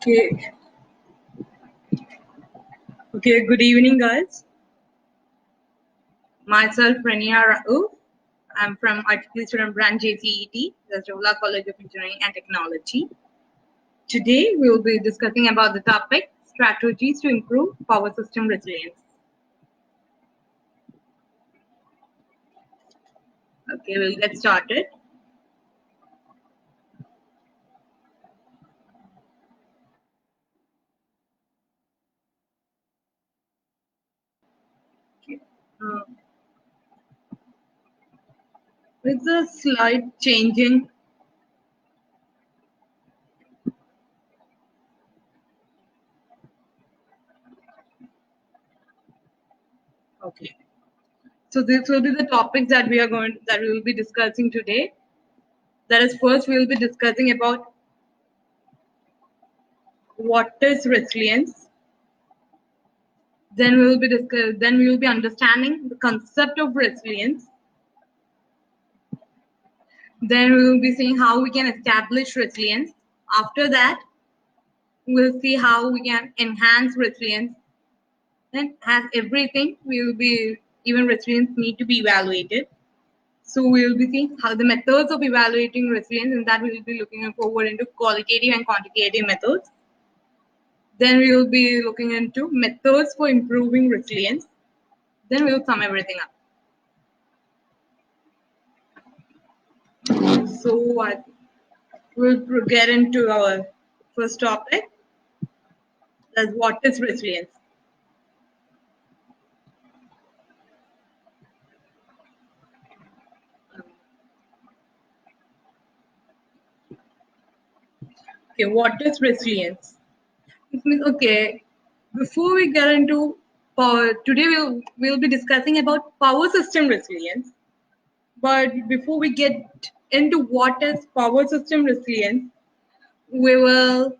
Okay. Okay. Good evening, guys. Myself, Raneena Raoof. I'm from Article Student Branch JCET, the Jola College of Engineering and Technology. Today, we will be discussing about the topic strategies to improve power system resilience. Okay, we'll get started. Okay. Is the slide changing? Okay. So this will be the topics that we will be discussing today. That is, first we will be discussing about what is resilience. Then we will be understanding the concept of resilience. Then we will be seeing how we can establish resilience. After that, we'll see how we can enhance resilience. Then, as everything, we will be even resilience need to be evaluated. So we will be seeing how the methods of evaluating resilience, and that we will be looking forward into qualitative and quantitative methods. Then we will be looking into methods for improving resilience. Then we will sum everything up. So we'll get into our first topic. That's what is resilience. Okay, what is resilience? It means, okay, before we get into power, today we'll be discussing about power system resilience. But before we get into what is power system resilience, we will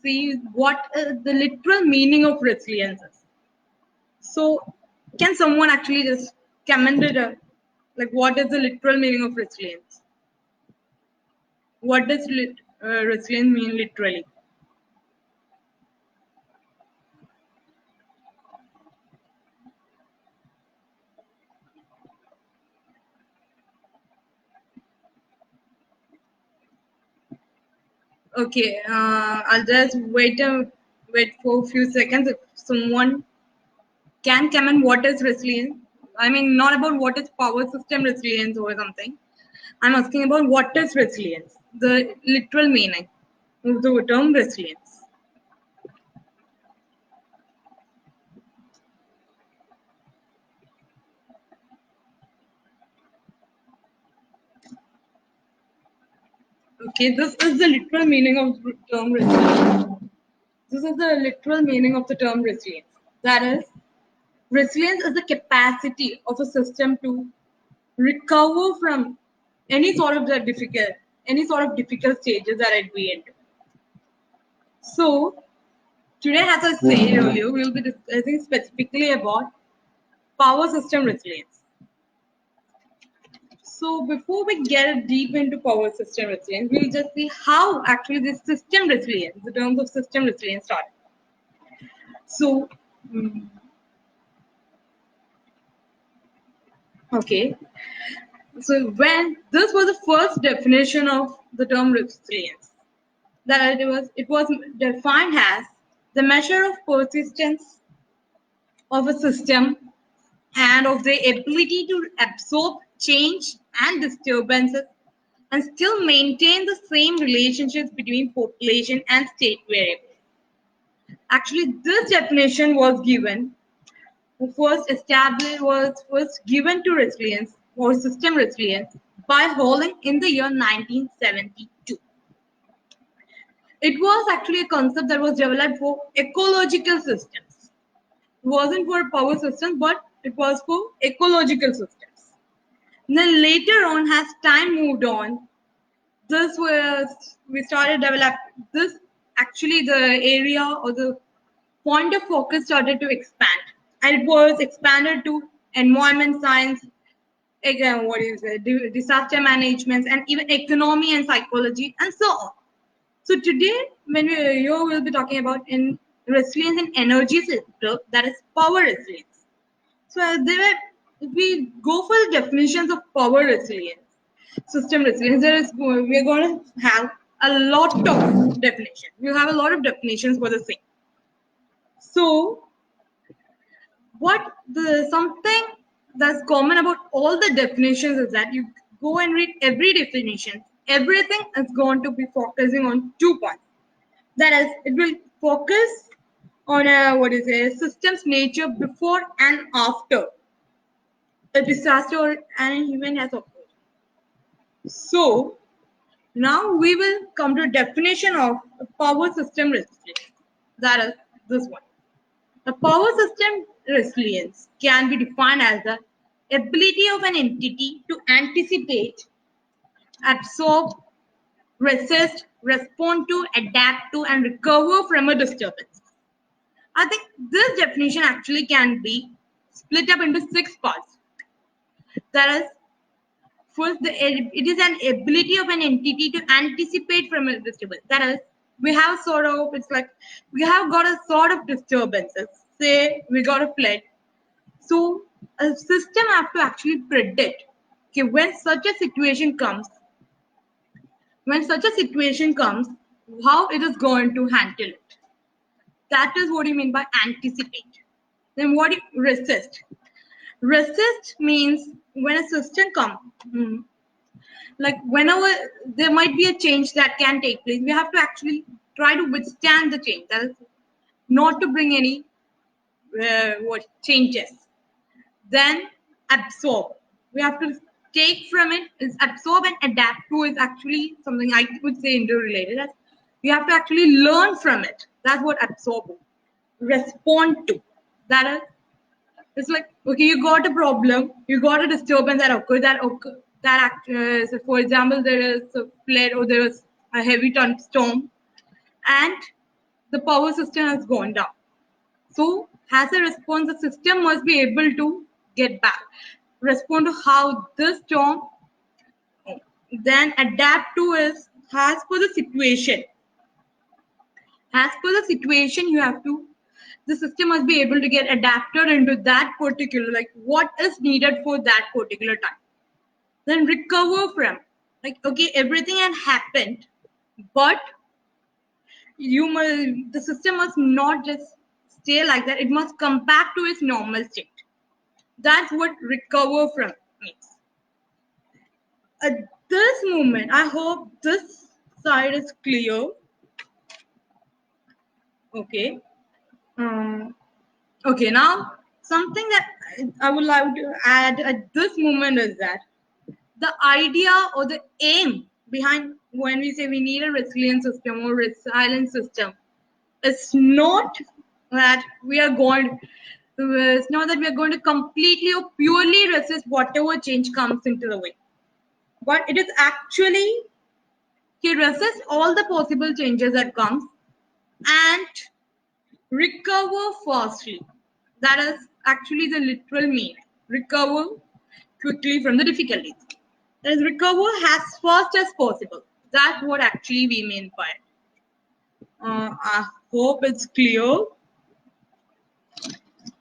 see what is the literal meaning of resilience is. So, can someone actually just comment it up? Like, what is the literal meaning of resilience? What does resilience mean literally? Okay, I'll just wait for a few seconds. If someone can comment what is resilience, I mean not about what is power system resilience or something. I'm asking about what is resilience, the literal meaning of the term resilience. Okay, this is the literal meaning of the term resilience. This is the literal meaning of the term resilience. That is, resilience is the capacity of a system to recover from any sort of difficult stages that it be into. So today, as I said earlier, we will be discussing specifically about power system resilience. So before we get deep into power system resilience, we'll just see how actually this system resilience, the terms of system resilience started. So, okay. So when this was the first definition of the term resilience, that it was defined as the measure of persistence of a system and of the ability to absorb change and disturbances and still maintain the same relationships between population and state variables. Actually, this definition was first given to resilience or system resilience by Holland in the year 1972. It was actually a concept that was developed for ecological systems. It wasn't for power systems, but it was for ecological systems. And then later on, as time moved on, we started developing this. Actually, the area or the point of focus started to expand, and it was expanded to environment science, again, what is it, disaster management, and even economy and psychology, and so on. So today, when we will be talking about in resilience in energy sector, that is power resilience. So if we go for the definitions of power resilience, system resilience, we are going to have a lot of definitions. We have a lot of definitions for the same. So what the something that's common about all the definitions is that you go and read every definition. Everything is going to be focusing on 2 points. That is, it will focus on a system's nature before and after a disaster or an event has occurred. So now we will come to a definition of a power system resilience. That is this one. The power system resilience can be defined as the ability of an entity to anticipate, absorb, resist, respond to, adapt to, and recover from a disturbance. I think this definition actually can be split up into 6 parts. That is, first, it is an ability of an entity to anticipate from a disturbance. That is, we have sort of, it's like we have got a sort of disturbances. Say we got a flood. So a system have to actually predict, okay, when such a situation comes, how it is going to handle it. That is what you mean by anticipate. Then what do you resist? Resist means when a system comes, like whenever there might be a change that can take place, we have to actually try to withstand the change. That is not to bring any what changes. Then absorb. We have to take from it is absorb and adapt to is actually something I would say interrelated. That's, you have to actually learn from it. That's what absorb is. Respond to. That is, it's like, okay, you got a problem, you got a disturbance that occurred, so for example, there is a flood or there is a heavy storm, and the power system has gone down. So, as a response, the system must be able to get back, respond to how this storm, then adapt to is as per the situation. As per the situation, the system must be able to get adapted into that particular, like what is needed for that particular time. Then recover from, like, okay, everything had happened, but the system must not just stay like that. It must come back to its normal state. That's what recover from means. At this moment, I hope this side is clear. Okay. Okay, now something that I would like to add at this moment is that the idea or the aim behind when we say we need a resilient system or resilient system is not that we are going it's not that we are going to completely or purely resist whatever change comes into the way, but it is actually to resist all the possible changes that comes and recover fastly. That is actually the literal meaning. Recover quickly from the difficulties. That is, recover as fast as possible. That's what actually we mean by it. I hope it's clear.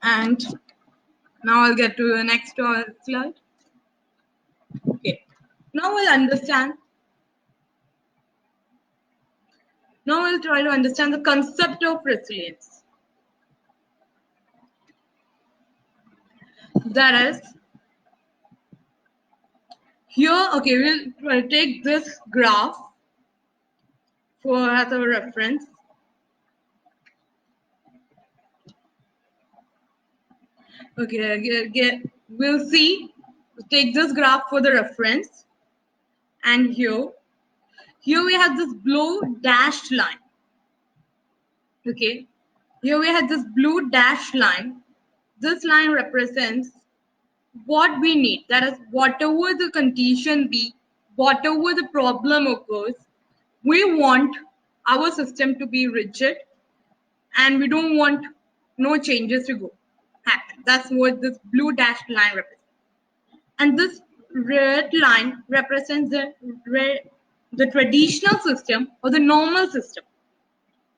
And now I'll get to the next slide. Okay. Now we'll understand. Now we'll try to understand the concept of resilience. That is, here, okay, we'll take this graph as a reference. Okay, we'll take this graph for the reference. And here we have this blue dashed line. Okay, here we have this blue dashed line. This line represents what we need. That is, whatever the condition be, whatever the problem occurs, we want our system to be rigid and we don't want no changes to happen. That's what this blue dashed line represents. And this red line represents the the traditional system or the normal system,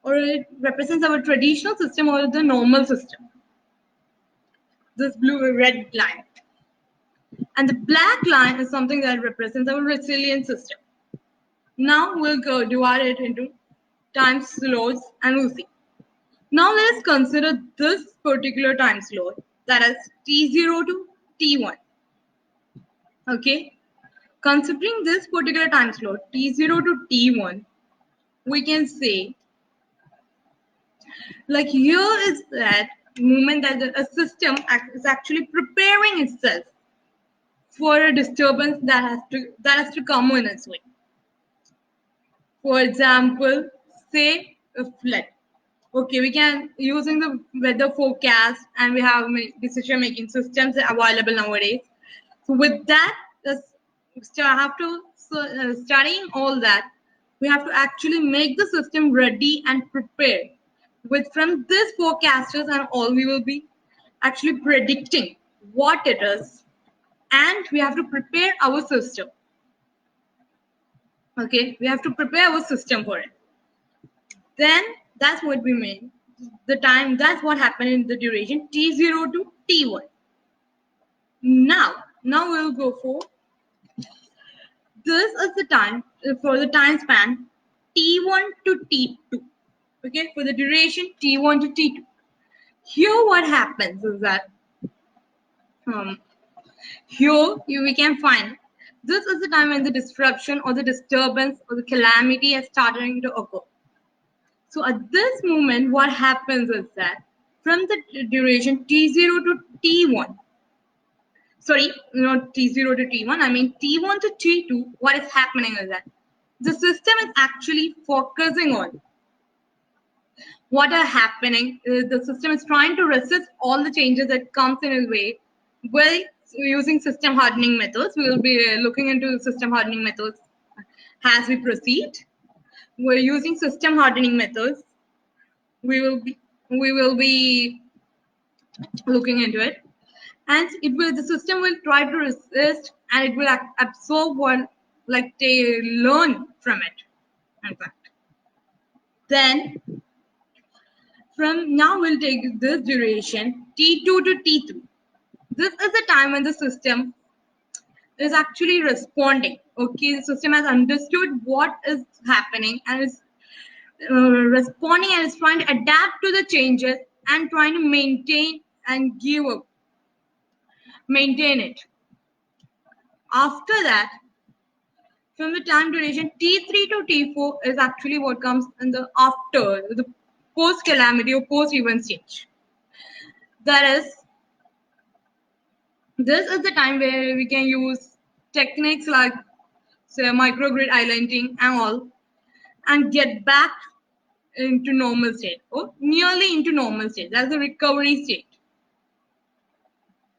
or it represents our traditional system or the normal system. This blue red line. And the black line is something that represents our resilient system. Now we'll go divide it into time slots and we'll see. Now let us consider this particular time slot, that is T0 to T1. Okay. Considering this particular time slot, T0 to T1, we can say, like here is that moment that a system is actually preparing itself for a disturbance that has to come in its way. For example, say a flood. Okay, we can using the weather forecast, and we have decision making systems available nowadays. So with that, after studying all that, we have to actually make the system ready and prepared. With from this forecasters and all, we will be actually predicting what it is, and we have to prepare our system. Okay, we have to prepare our system for it. Then that's what we mean. The time, that's what happened in the duration T0 to T1. Now we'll go for this is the time for the time span T1 to T2. Okay, for the duration T1 to T2. Here what happens is that here we can find this is the time when the disruption or the disturbance or the calamity is starting to occur. So at this moment, what happens is that from the duration T0 to T1, sorry, not T0 to T1, I mean T1 to T2, what is happening is that the system is actually focusing on what are happening. The system is trying to resist all the changes that comes in its way. Well, using system hardening methods, we will be looking into system hardening methods as we proceed. We're using system hardening methods. We will be looking into it, and the system will try to resist, and it will absorb what, like they learn from it. In fact, then from now we'll take this duration T2 to T3. This is the time when the system is actually responding. Okay, the system has understood what is happening and is responding and is trying to adapt to the changes and trying to maintain it. After that, from the time duration T3 to T4 is actually what comes in the after the post calamity or post event stage. That is, this is the time where we can use techniques like say microgrid islanding and all, and get back into normal state or nearly into normal state. That's the recovery state.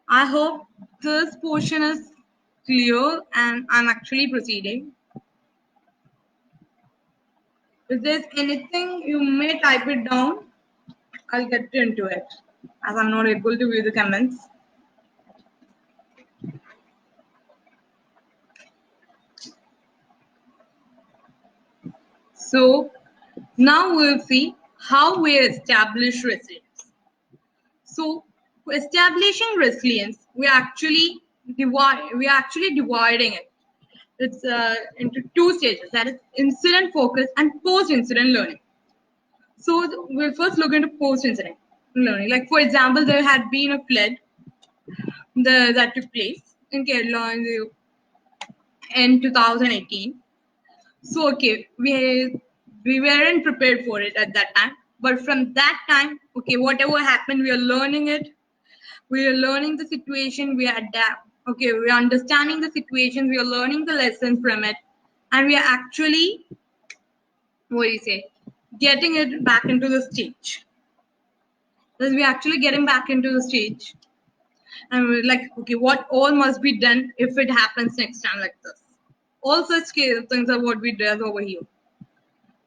I hope this portion is clear and I'm actually proceeding. If there's anything, you may type it down. I'll get into it as I'm not able to view the comments. So now we'll see how we establish resilience. So for establishing resilience, we are actually dividing it. It's into two stages, that is incident focus and post-incident learning. So we'll first look into post-incident learning. Like for example, there had been a flood that took place in Kerala in 2018. So okay, we weren't prepared for it at that time. But from that time, okay, whatever happened, we are learning it. We are learning the situation. We adapt. Okay, we are understanding the situation. We are learning the lessons from it, and we are actually, getting it back into the stage. Thus, we are actually getting back into the stage, and we're like, okay, what all must be done if it happens next time like this. All such things are what we do over here.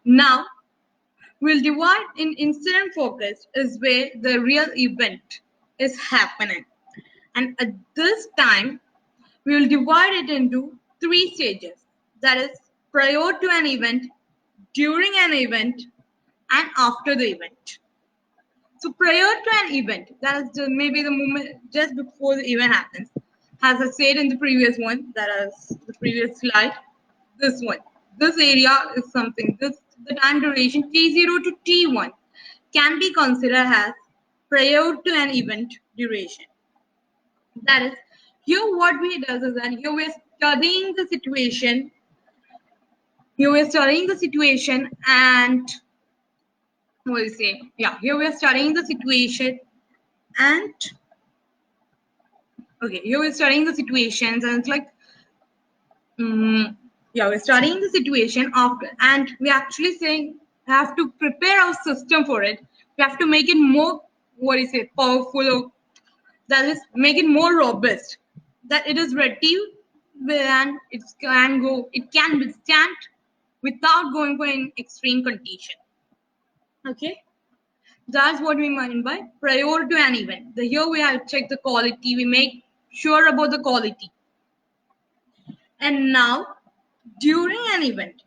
Now, we'll divide in incident focused is where the real event is happening. And at this time, we will divide it into three stages. That is prior to an event, during an event, and after the event. So prior to an event, that is maybe the moment just before the event happens. As I said in the previous one, that is the previous slide, this one. This area is something, the time duration T0 to T1 can be considered as prior to an event duration. That is, here what we does is that here we're studying the situation. Here we're studying the situation and what do you say? Yeah, here we're studying the situation and okay, here we're studying the situations and it's like yeah, we're studying the situation after and we're actually saying we have to prepare our system for it. We have to make it more what do you say, powerful, or that is make it more robust, that it is ready and it can withstand without going for an extreme condition. Okay, that's what we mean by prior to an event. Here we have checked the quality, we make sure about the quality. And now during an event,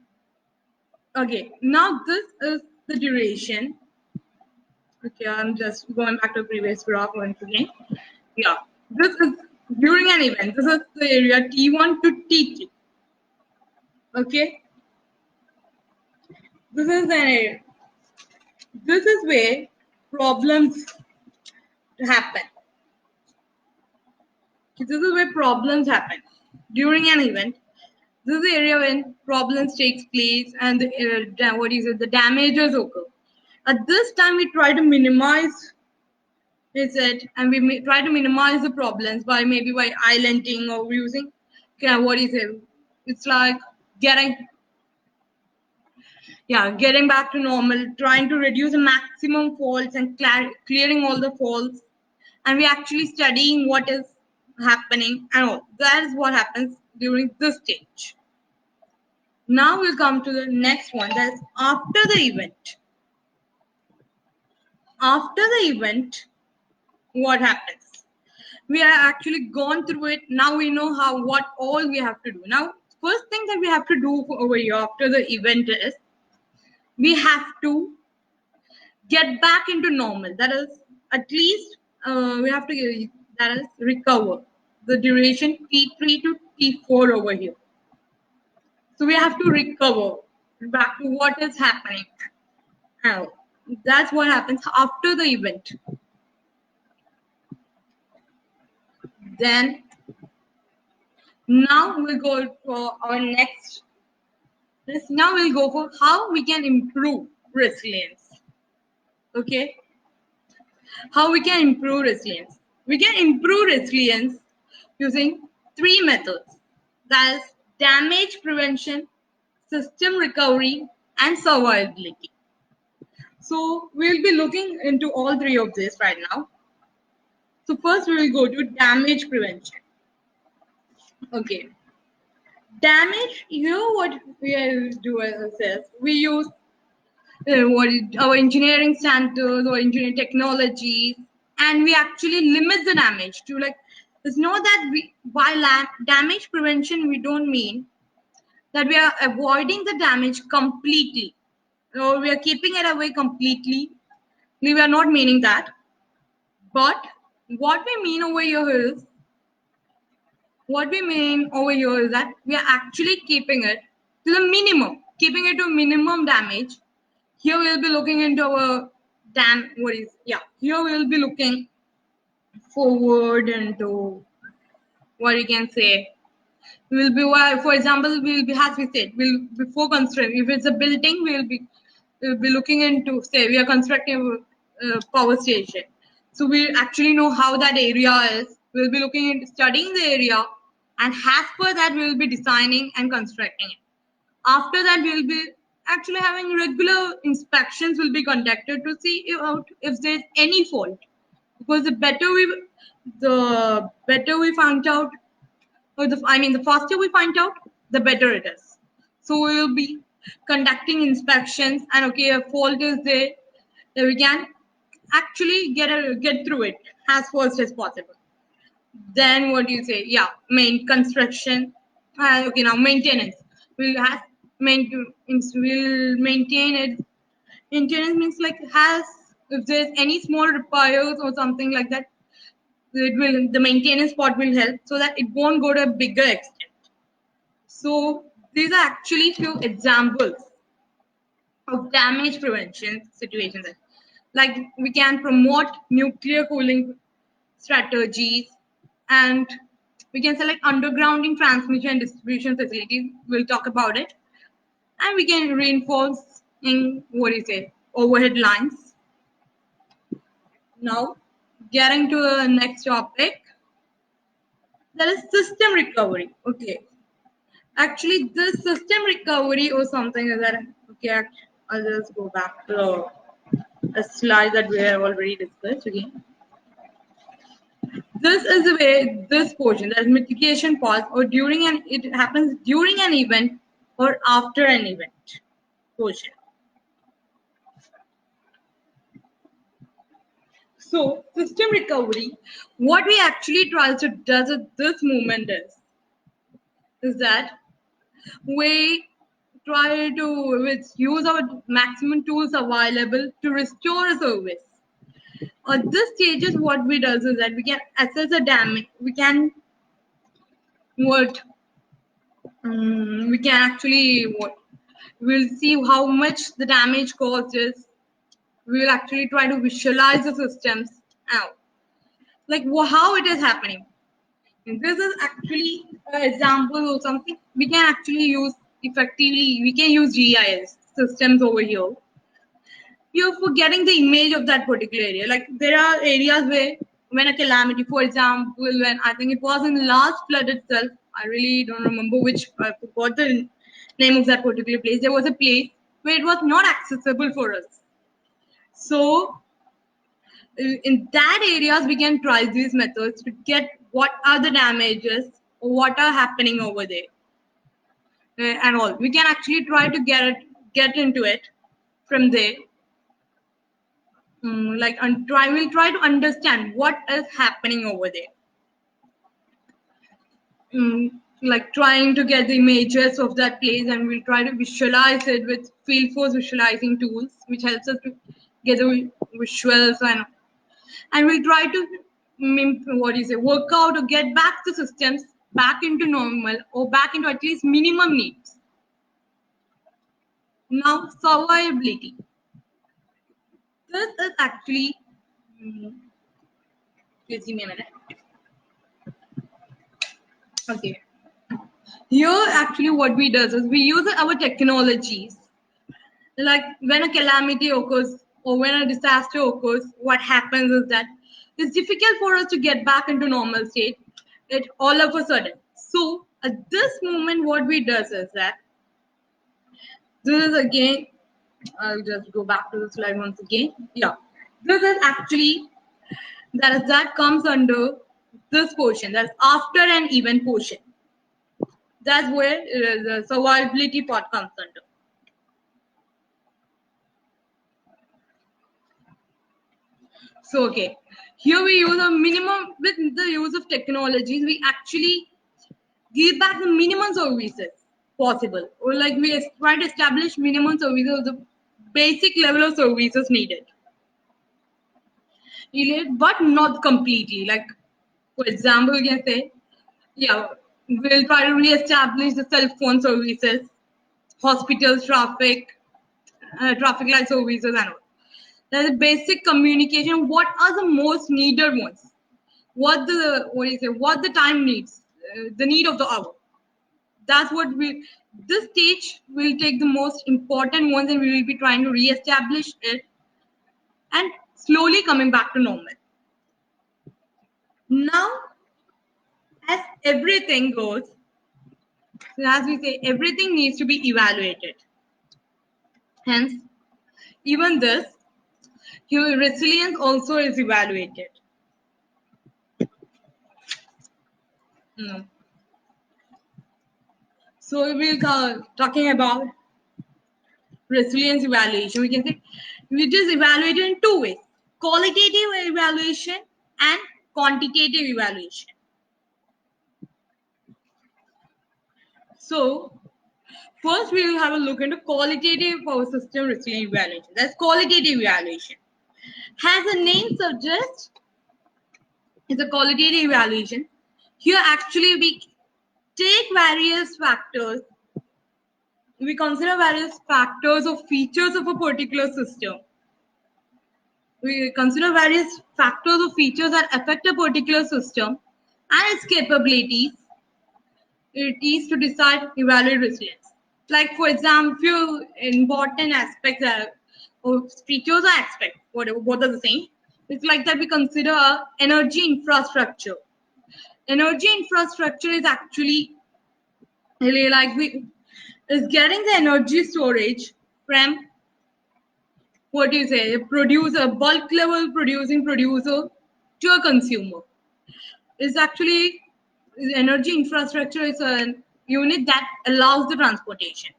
okay, now this is the duration. Okay, I'm just going back to the previous graph once again. Yeah, this is during an event. This is the area T1 to T3. Okay, this is an area. This is where problems happen. This is where problems happen during an event. This is the area when problems takes place and the damages occur. At this time, we try to minimize it and we try to minimize the problems by maybe by islanding or using what is it? It's like getting getting back to normal, trying to reduce the maximum faults and clearing all the faults, and we're actually studying what is happening and all. That is what happens during this stage. Now we'll come to the next one, that's after the event. After the event, what happens? We have actually gone through it. Now we know what all we have to do. Now, first thing that we have to do over here after the event is we have to get back into normal. That is, at least we have to that is recover the duration T3 to T4 over here. So we have to recover back to what is happening. Now, that's what happens after the event. Then, now we'll go for our next. Now we'll go for how we can improve resilience. Okay, how we can improve resilience. We can improve resilience using 3 methods. That is damage prevention, system recovery, and survivability. So we'll be looking into all 3 of this right now. So first we will go to damage prevention. Okay. Damage, here what we do is we use our engineering standards or engineering technologies, and we actually limit the damage to like, it's not that by damage prevention we don't mean that we are avoiding the damage completely or we are keeping it away completely. We are not meaning that, but what we mean over here is that we are actually keeping it to the minimum, keeping it to minimum damage. Here we'll be looking into our here we'll be looking forward into what we can say. We'll be, for example, we'll be, as we said, before construction, if it's a building, we'll be looking into, say, we are constructing a power station. So we actually know how that area is. We'll be looking into studying the area, and as per that, we'll be designing and constructing it. After that, we'll be actually having regular inspections will be conducted to see if there's any fault. Because the better we find out, or the faster we find out, the better it is. So we will be conducting inspections, and okay, a fault is there, then we can actually get through it as fast as possible. Then what do you say? Yeah, construction. Okay, now maintenance. We have will maintain it. Maintenance means like if there's any small repairs or something like that, the maintenance part will help so that it won't go to a bigger extent. So these are actually few examples of damage prevention situations. Like we can promote nuclear cooling strategies, and we can select undergrounding transmission and distribution facilities. We'll talk about it. And we can reinforce in overhead lines. Now, getting to the next topic, that is system recovery. Okay. Actually, this system recovery or something is that, okay, I'll just go back to a slide that we have already discussed again. This is the way this portion, that is mitigation part, or it happens during an event or after an event portion. So system recovery, what we actually try to do at this moment is that we try to use our maximum tools available to restore a service. At this stages, what we does is that we can assess the damage. We can what we can actually we'll see how much the damage caused is. We'll actually try to visualize the systems out, like how it is happening. This is actually an example of something we can actually use effectively. We can use GIS systems over here. You're forgetting the image of that particular area. Like there are areas where when a calamity, for example, when I think it was in the last flood itself, I really don't remember I forgot the name of that particular place. There was a place where it was not accessible for us. So in that areas, we can try these methods to get what are the damages or what are happening over there and all. We can actually try to get into it from there. We'll try to understand what is happening over there. Like trying to get the images of that place, and we'll try to visualize it with field force visualizing tools, which helps us to get the visuals and we'll try to work out or get back the systems back into normal or back into at least minimum needs. Now, survivability. This is actually, please give me a minute. Okay. Here, actually, what we do is we use our technologies. Like when a calamity occurs or when a disaster occurs, what happens is that it's difficult for us to get back into normal state all of a sudden. So at this moment, what we do is that this is again, I'll just go back to the slide once again. Yeah, this is actually that comes under this portion. That's after an event portion. That's where the survivability part comes under. So okay, here we use a minimum with the use of technologies. We actually give back the minimum services possible, or like we try to establish minimum services, the basic level of services needed, but not completely. Like for example, we can say, yeah, we'll try to re-establish the cell phone services, hospitals, traffic light services, and all. There's a basic communication. What are the most needed ones? What the time needs, the need of the hour. That's what this stage will take the most important ones, and we will be trying to re-establish it and slowly coming back to normal. Now, as everything goes, as we say, everything needs to be evaluated. Hence, even this, your resilience also is evaluated. No. So we'll talking about resilience evaluation. We can say it is evaluated in two ways: qualitative evaluation and quantitative evaluation. So First, we will have a look into qualitative power system resilience evaluation. That's qualitative evaluation. As the name suggests, it's a qualitative evaluation. Here, actually, we take various factors. We consider various factors or features of a particular system. We consider various factors or features that affect a particular system and its capabilities. It is to decide evaluate resilience. Like for example, few important aspects are or features or aspects, whatever both are the same. It's like that we consider energy infrastructure. Energy infrastructure is actually really like we is getting the energy storage from what do you say, a producer, bulk level producing producer to a consumer. Is actually energy infrastructure is a unit that allows the transportation.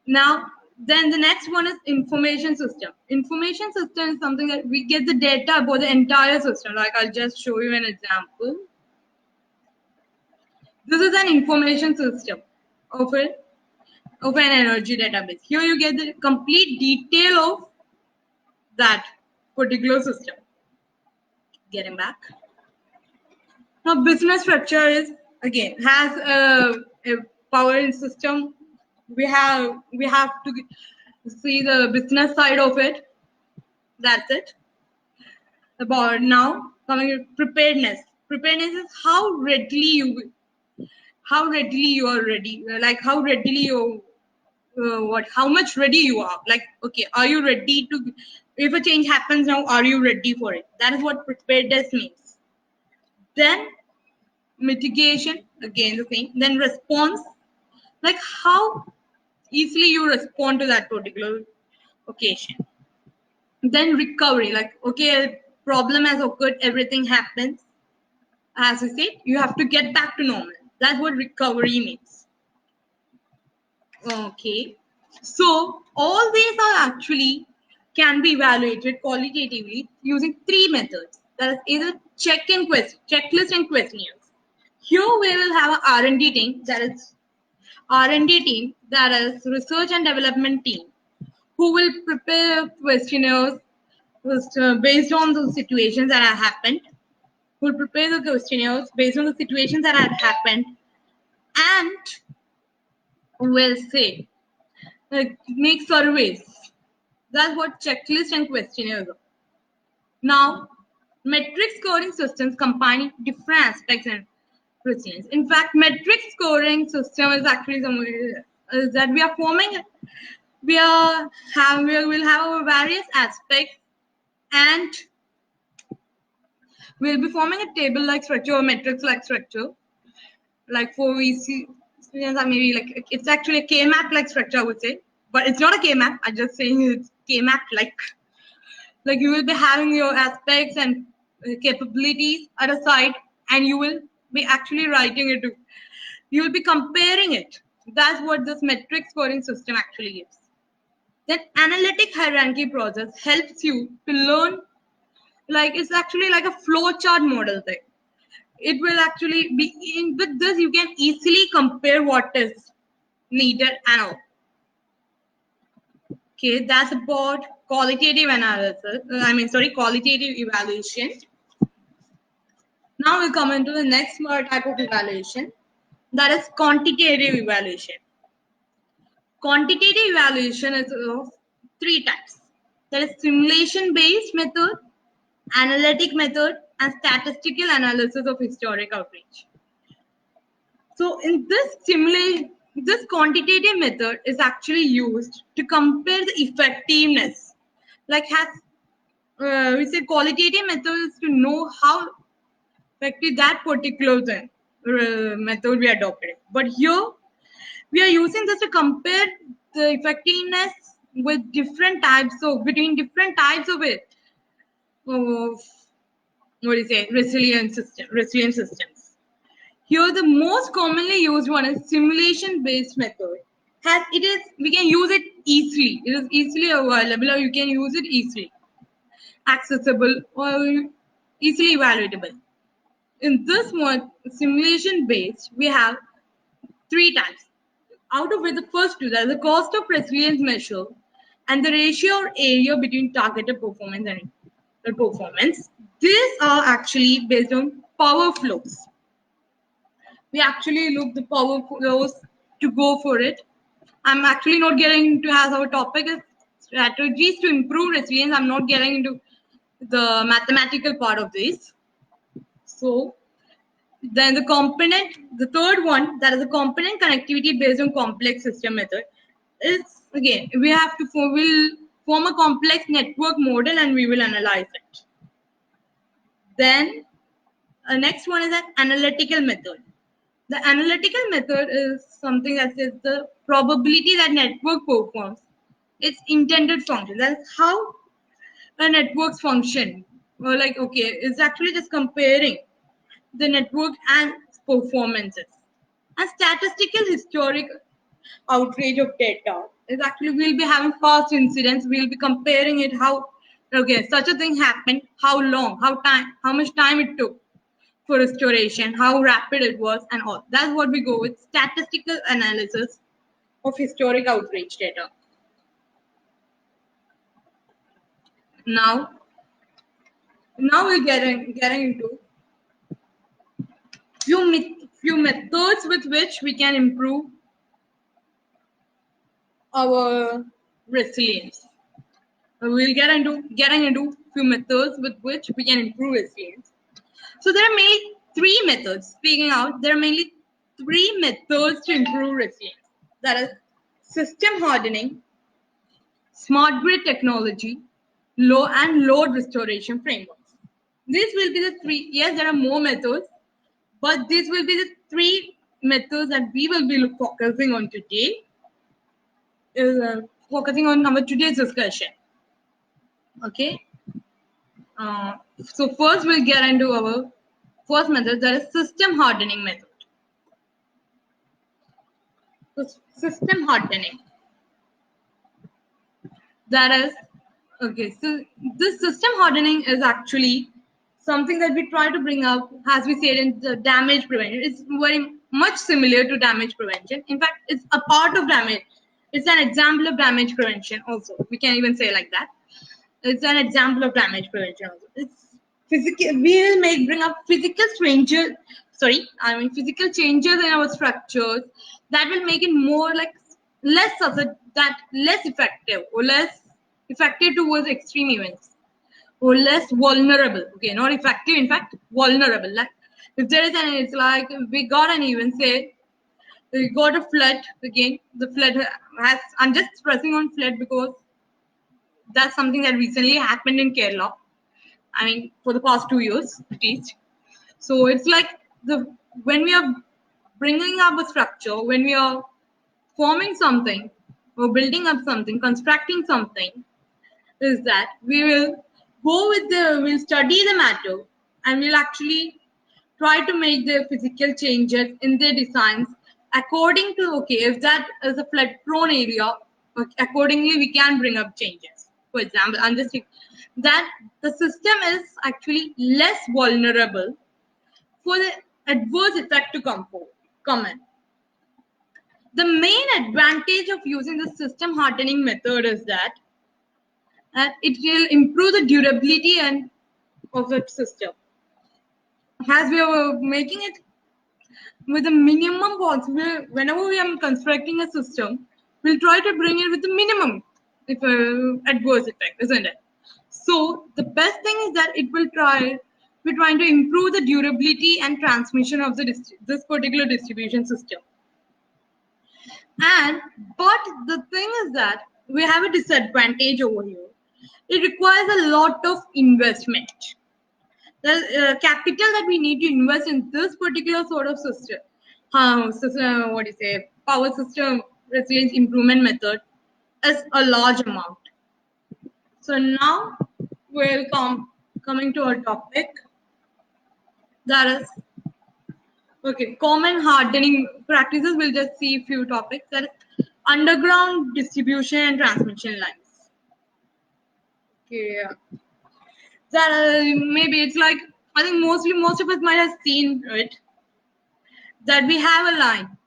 Now, then the next one is information system. Information system is something that we get the data about the entire system. Like I'll just show you an example. This is an information system of an energy database. Here you get the complete detail of that particular system. Getting back. Now, business structure is again has a power system. We have to see the business side of it. That's it. About now coming to preparedness. Preparedness is how readily you are ready. Like how readily you how much ready you are. Like okay, are you ready to if a change happens now? Are you ready for it? That is what preparedness means. Then mitigation, again the same. Then response, like how easily you respond to that particular occasion. Then recovery, like okay, problem has occurred, everything happens. As we said, you have to get back to normal. That's what recovery means. Okay. So all these are actually can be evaluated qualitatively using three methods. That is either checklist and questionnaires. Here we will have a R&D team, that is R&D team, that is research and development team, who will prepare questionnaires based on the situations that have happened, who will prepare the questionnaires based on the situations that have happened, and will say, make surveys. That's what checklist and questionnaires are. Now, metric scoring systems combine different aspects and resilience. In fact, metric scoring system is actually something that we are forming. We will have our various aspects, and we'll be forming a table-like structure or matrix-like structure. Like for VC, maybe like it's actually a K-map-like structure, I would say, but it's not a K-map. I'm just saying it's K-map-like. Like you will be having your aspects and capabilities at a side, and you will be actually writing it. You will be comparing it. That's what this metric scoring system actually gives. Then analytic hierarchy process helps you to learn, like it's actually like a flowchart model thing. It will actually be with this you can easily compare what is needed and all. Okay, that's about qualitative analysis. Qualitative evaluation. Now we come into the next type of evaluation, that is quantitative evaluation. Quantitative evaluation is of three types. There is simulation-based method, analytic method, and statistical analysis of historic outreach. So in this quantitative method is actually used to compare the effectiveness. Like we say qualitative method is to know how effective that particular method we adopted. But here we are using this to compare the effectiveness with different types of of resilient systems. Here the most commonly used one is simulation based method. We can use it easily. It is easily available, or you can use it easily, accessible, or easily evaluatable. In this one, simulation based, we have three types. Out of which the first two, that is the cost of resilience measure and the ratio or area between targeted performance and the performance. These are actually based on power flows. We actually look the power flows to go for it. I'm actually not getting to, as our topic is strategies to improve resilience. I'm not getting into the mathematical part of this. So then the third one, that is a component connectivity based on complex system method, is again, we have to we'll form a complex network model and we will analyze it. Then next one is an analytical method. The analytical method is something that is the probability that network performs its intended function. That's how a network's function. Or like, okay, it's actually just comparing the network and performances. And statistical historic outrage of data is actually, we'll be having past incidents, we'll be comparing it how, okay, such a thing happened, how long, how much time it took for restoration, how rapid it was, and all. That's what we go with, statistical analysis of historic outrage data. Now we're getting into few methods with which we can improve our resilience. We'll getting into few methods with which we can improve resilience. So there are mainly three methods. Speaking out, there are mainly three methods to improve resilience. That is system hardening, smart grid technology, load restoration frameworks. These will be the three. Yes, there are more methods, but these will be the three methods that we will be focusing on today. Focusing on our today's discussion. Okay. So first we'll get into our first method, that is system hardening method. So system hardening. That is, okay, so this system hardening is actually something that we try to bring up, as we said, in the damage prevention. It's very much similar to damage prevention. In fact, it's a part of damage. It's an example of damage prevention also. We can even say like that. It's an example of damage prevention also. It's physical. We will bring up physical physical changes in our structures that will make it more like less effective or less effective towards extreme events or less vulnerable. Okay, not effective, in fact, vulnerable. Like if there is it's like we got an event, say we got a flood again. The flood has. I'm just stressing on flood because that's something that recently happened in Kerala. I mean, for the past 2 years, at least. So it's like when we are bringing up a structure, when we are forming something or building up something, constructing something, is that we will we'll study the matter and we'll actually try to make the physical changes in their designs according to, okay, if that is a flood prone area, accordingly we can bring up changes. For example, I'm just that the system is actually less vulnerable for the adverse effect to come in. The main advantage of using the system hardening method is that it will improve the durability of the system. As we are making it with the minimum possible, whenever we are constructing a system, we'll try to bring it with the minimum adverse effect, isn't it? So the best thing is that we're trying to improve the durability and transmission of this particular distribution system. But the thing is that we have a disadvantage over here. It requires a lot of investment. The capital that we need to invest in this particular sort of system, power system resilience improvement method, is a large amount. So now we'll coming to our topic, that is, okay, common hardening practices. We'll just see a few topics, that is underground distribution and transmission lines. Okay, that maybe it's like, I think most of us might have seen it, that we have a line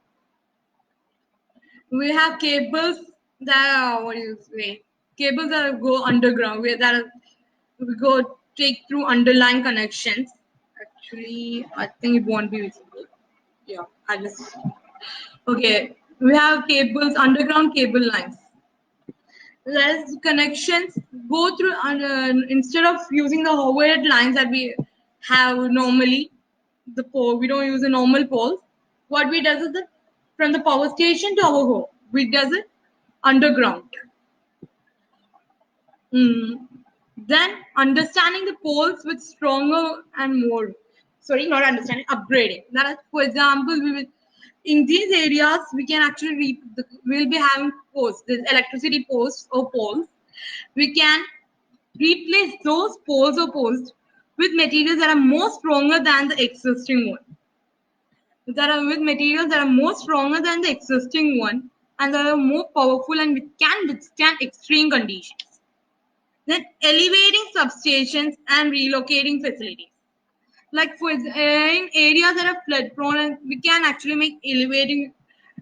We have cables that are, what do you say? Cables that go underground, we go take through underlying connections. Actually, I think it won't be visible. Yeah, I just okay. We have cables, underground cable lines. Less connections go through instead of using the overhead lines that we have normally. The pole we don't use the normal poles. What we does is that from the power station to our home, we does it underground. Mm. Then understanding the poles with stronger and more. Sorry, not understanding, upgrading. That is, for example, we will in these areas we can actually we'll be having posts, this electricity posts or poles. We can replace those poles or posts with materials that are more stronger than the existing one. That are with materials that are more stronger than the existing one and that are more powerful and can withstand extreme conditions. Then elevating substations and relocating facilities. Like in areas that are flood prone, we can actually make elevating.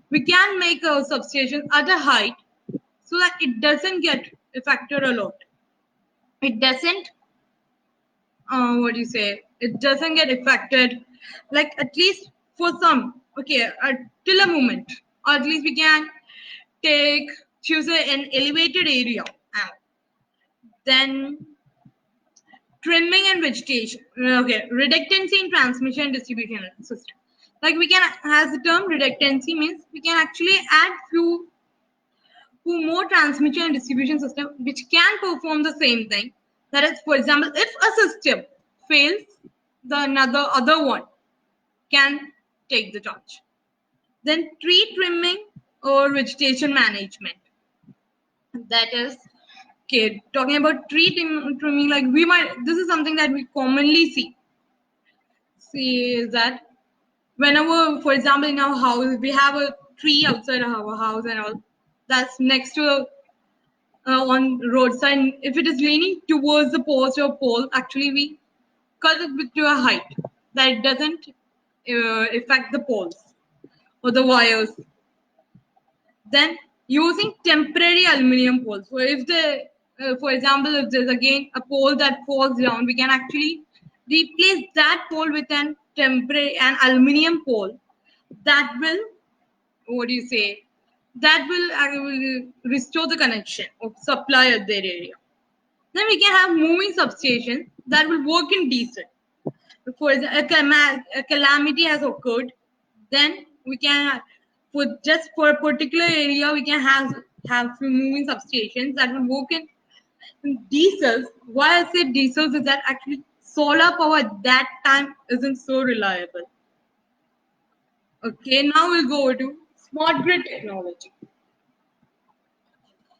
We can make a substation at a height so that it doesn't get affected a lot. It doesn't. What do you say? It doesn't get affected. Like at least for some. Okay, till a moment, or at least we can choose an elevated area. Then trimming and vegetation. Okay, reductancy in transmission and distribution system. Like we can, as the term reductancy means, we can actually add few more transmission and distribution system which can perform the same thing. That is, for example, if a system fails, the another other one can take the charge. Then tree trimming or vegetation management. That is, okay, talking about trimming, like we might, this is something that we commonly see is that whenever, for example, in our house, we have a tree outside our house and all that's next to on roadside. If it is leaning towards the post or pole, actually we cut it to a height that it doesn't affect the poles or the wires. Then using temporary aluminum poles. So if for example, if there's again a pole that falls down, we can actually replace that pole with an aluminum pole that will, what do you say, that will restore the connection of supply at their area. Then we can have moving substations that will work in diesel. For example, a calamity has occurred, then we can, for a particular area, we can have moving substations that will work in diesels. Why I say diesels is that actually solar power at that time isn't so reliable. Okay, now we'll go to smart grid technology.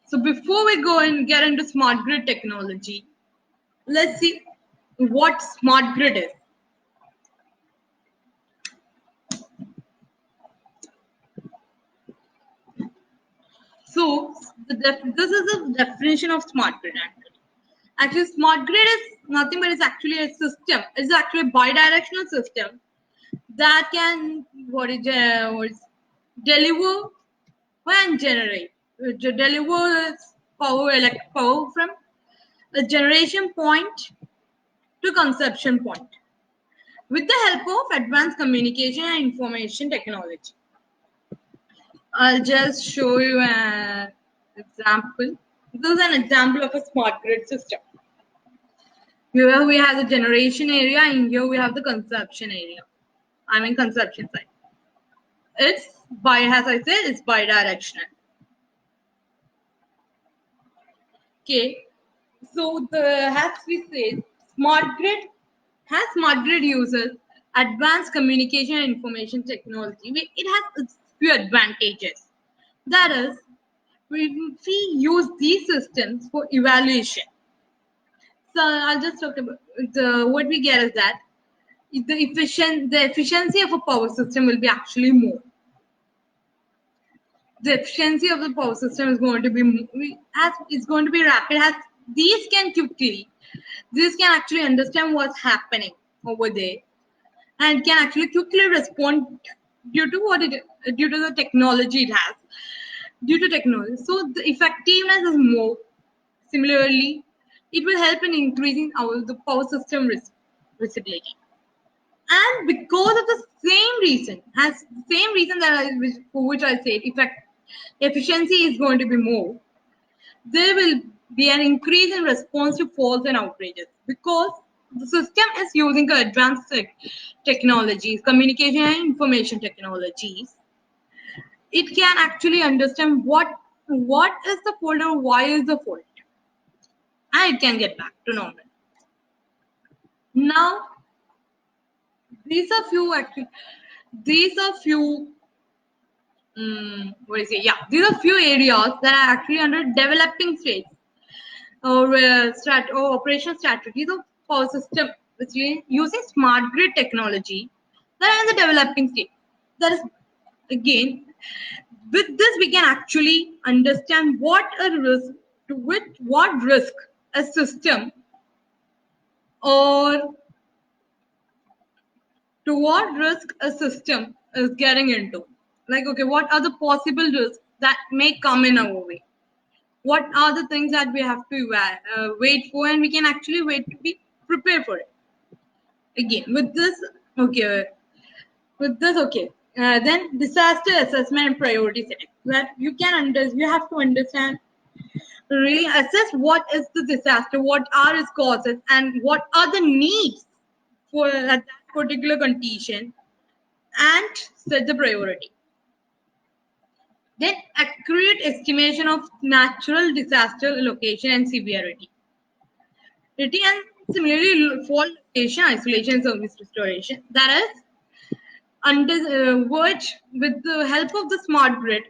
So before we go and get into smart grid technology, let's see what smart grid is. So this is the definition of smart grid. Actually, smart grid is nothing but it's actually a system. It's actually a bidirectional system that can deliver and generate. Deliver power from a generation point to consumption point with the help of advanced communication and information technology. I'll just show you an example. This is an example of a smart grid system. Here we have the generation area and here we have the consumption area. I mean consumption side. It's as I said, it's bidirectional. Okay. So as we said, smart grid uses advanced communication and information technology. It has its few advantages. That is, we use these systems for evaluation. So I'll just talk about what we get is that the efficiency of a power system will be actually more. The efficiency of the power system is going to be rapid. These can actually understand what's happening over there and can actually quickly respond due to the technology it has. due to technology. So the effectiveness is more. Similarly, it will help in increasing the power system visibility. And because of the same reason that for which I said efficiency is going to be more, there will be an increase in response to faults and outrages because the system is using advanced technologies, communication and information technologies. It can actually understand what is the fault or why is the fault, and it can get back to normal. Now, these are few actually. These are few. What is it? Yeah, these are few areas that are actually under developing stage or operational strategies of power system, which is using smart grid technology that are in the developing stage. That is again, with this we can actually understand what risk a system or to what risk a system is getting into. Like, okay, what are the possible risks that may come in our way? What are the things that we have to wait for, and we can actually wait to be prepared for it. Again, okay. Then disaster assessment and priority setting. That you have to understand, really assess what is the disaster, what are its causes, and what are the needs for that particular condition, and set the priority. Then accurate estimation of natural disaster location and severity. And similarly, fault location, isolation, service restoration. That is under which, with the help of the smart grid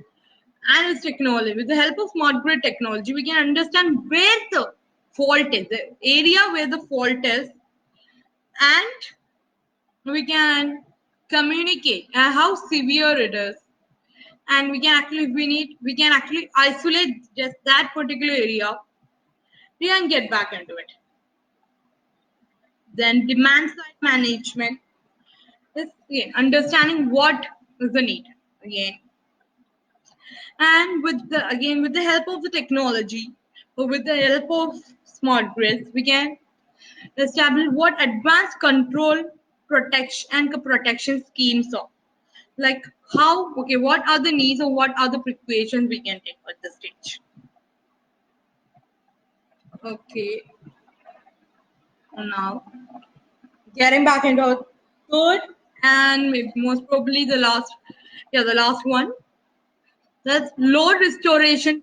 and its technology, with the help of smart grid technology, we can understand where the fault is, the area where the fault is, and we can communicate how severe it is, and we can actually isolate just that particular area. We can get back into it. Then demand side management is again understanding what is the need again, and with the help of the technology or with the help of smart grids, we can establish what advanced control protection schemes are. Like what are the needs or what are the precautions we can take at this stage. Okay, now getting back into our third and maybe most probably the last one. That's load restoration.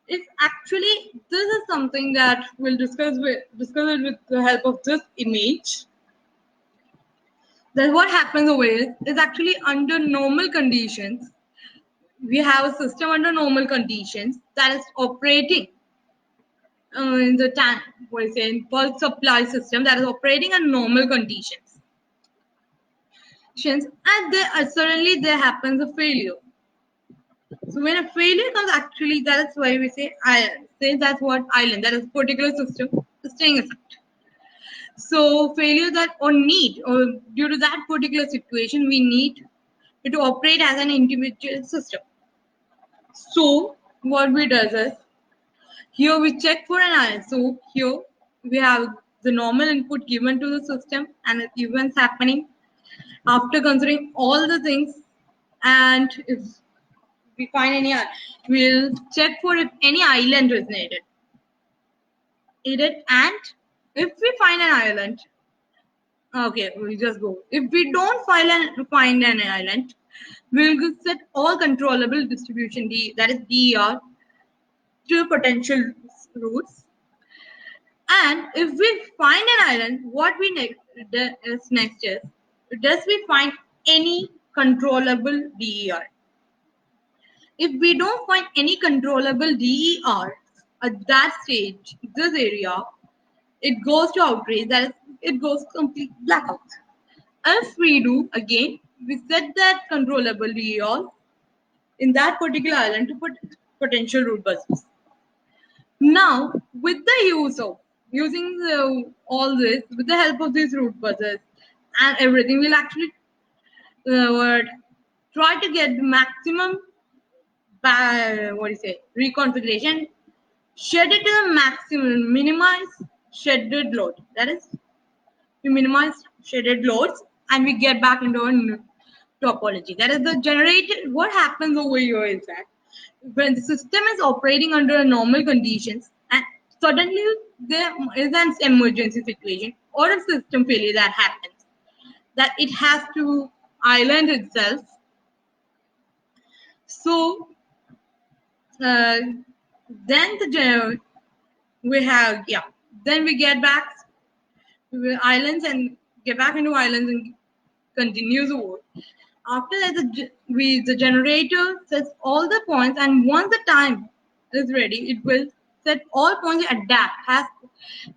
It's actually, this is something that we'll discuss it with the help of this image. Then what happens over here is actually under normal conditions, we have a system under normal conditions that is operating in the bulk supply system that is operating in normal conditions. And suddenly there happens a failure. So when a failure comes, actually that's why we say that's what island, that is particular system is staying aside. So failure that or need or due to that particular situation, we need it to operate as an individual system. So what we does is here we check for an island. So here we have the normal input given to the system and events happening after considering all the things, and if we find any, we'll check for if any island is needed. And if we find an island, okay, we'll just go. If we don't find an island, we'll set all controllable distribution that is DER to potential routes. And if we find an island, what we next is, does we find any controllable DER? If we don't find any controllable DER at that stage, this area, it goes to outrage, that is, it goes complete blackout. If we do, again, we set that controllable DER in that particular island to put potential root buzzers. Now, with the all this, with the help of these root buzzers and everything, we'll actually try to get the maximum what do you say, reconfiguration, shed it to the maximum, minimize shedded load. That is, we minimize shedded loads and we get back into our topology. That is the generated. What happens over here is that when the system is operating under normal conditions and suddenly there is an emergency situation or a system failure that happens, that it has to island itself. So uh, then we have, yeah, then we get back to islands and get back into islands and continues the work. After that, the generator sets all the points, and once the time is ready, it will set all points to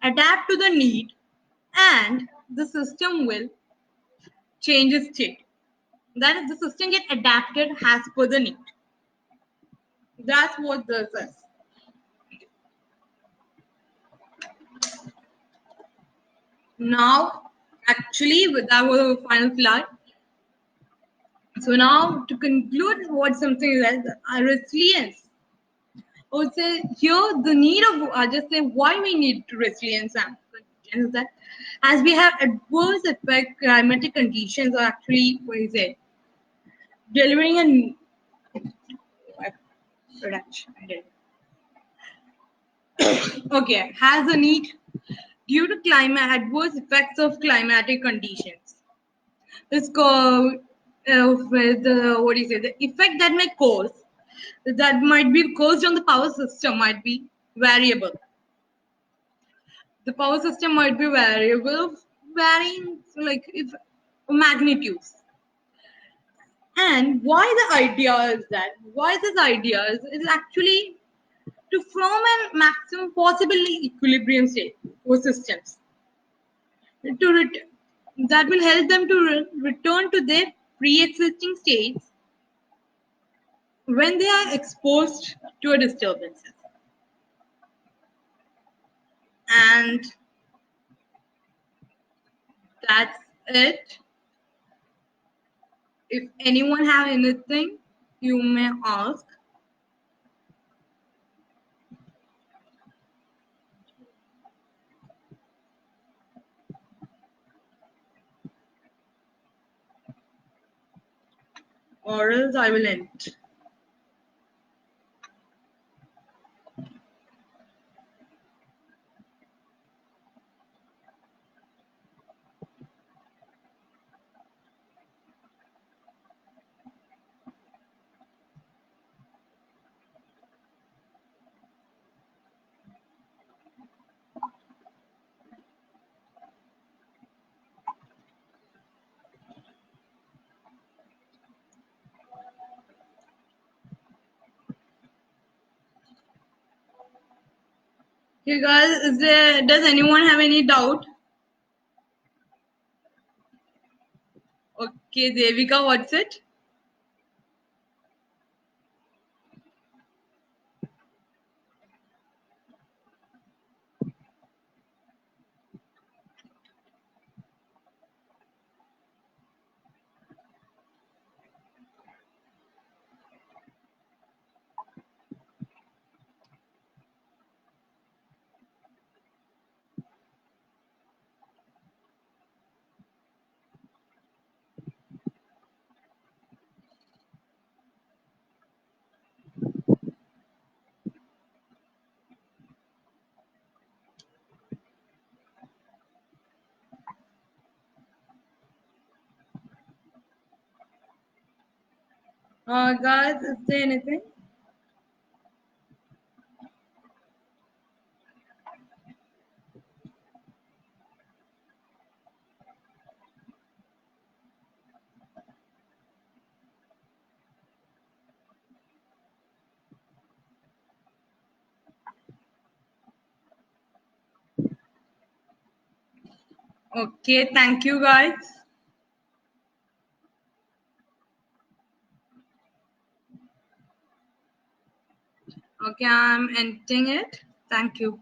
adapt to the need, and the system will change its state. That is, the system get adapted as per the need. That's what this is. Now, actually, that was our final slide. So now, to conclude, what something like resilience. I would say here the need of just say why we need resilience is that as we have adverse effect climatic conditions are actually what is it delivering production. Okay, has a need due to climate adverse effects of climatic conditions. It's called with what do you say the effect that may cause that might be caused on the power system might be variable. The power system might be variable, varying like if magnitudes. And why the idea is that? Why this idea is actually to form a maximum possible equilibrium state for systems. That will help them to return to their pre-existing states when they are exposed to a disturbance. And that's it. If anyone have anything, you may ask. Or else I will end. You guys, does anyone have any doubt? Okay, Devika, what's it? Guys, is there anything? Okay, thank you guys. Okay, I'm ending it. Thank you.